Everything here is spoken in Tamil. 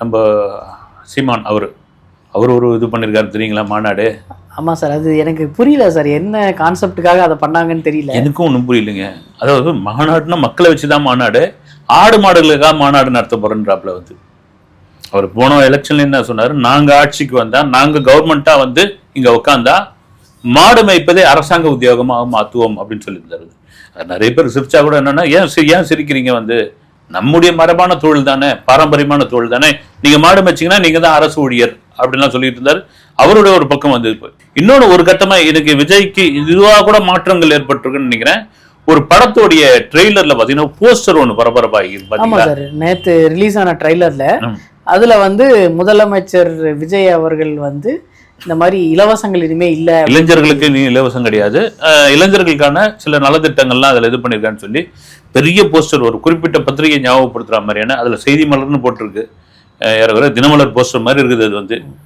நம்ம சீமான் அவர் ஒரு இது பண்ணியிருக்காரு தெரியுங்களா மாநாடு. ஆமாம் சார், அது எனக்கு புரியல சார், என்ன கான்செப்டுக்காக அதை பண்ணாங்கன்னு தெரியல. எனக்கும் ஒன்றும் புரியலைங்க. அதாவது மாநாடுனா மக்களை வச்சு தான் மாநாடு, ஆடு மாடுகளுக்காக மாநாடு நடத்த போறேன்றாப்புல அவர் போன எலெக்ஷன்ல என்ன சொன்னாரு, நாங்க ஆட்சிக்கு வந்தா, நாங்க கவர்மெண்டா இங்க உட்காந்தா மாடு மேய்ப்பதே அரசாங்க உத்தியோகமாக மாத்துவோம் அப்படின்னு சொல்லியிருந்தாரு. நிறைய பேர் சிரிச்சா கூட என்னன்னா, ஏன் சிரிக்கிறீங்க, நம்முடைய மரபான தொழில் தானே, பாரம்பரியமான தொழில் தானே, நீங்க மாடு மேய்ச்சிங்கன்னா நீங்க தான் அரசு ஊழியர் அப்படின்லாம் சொல்லிட்டு இருந்தாரு. அவருடைய ஒரு பக்கம் இன்னொன்னு ஒரு கட்டமா எனக்கு விஜய்க்கு இதுவா கூட மாற்றங்கள் ஏற்பட்டிருக்குன்னு நினைக்கிறேன். ஒரு படத்தோடைய ட்ரெய்லர்ல பாத்தீங்கன்னா போஸ்டர் ஒண்ணு பரபரப்பாகி. ஆமா சார், நேத்து ரிலீஸ் ஆன ட்ரெய்லர்ல அதுல முதலமைச்சர் விஜய் அவர்கள் இந்த மாதிரி இலவசங்கள் இனிமே இல்ல, இளைஞர்களுக்கு நீ இலவசம் கிடையாது, இளைஞர்களுக்கான சில நலத்திட்டங்கள்லாம் அதுல இது பண்ணிருக்கான்னு சொல்லி பெரிய போஸ்டர், ஒரு குறிப்பிட்ட பத்திரிகை ஞாபகப்படுத்துற மாதிரியான, அதுல செய்தி மலர்னு போட்டிருக்கு, தினமலர் போஸ்டர் மாதிரி இருக்குது. அது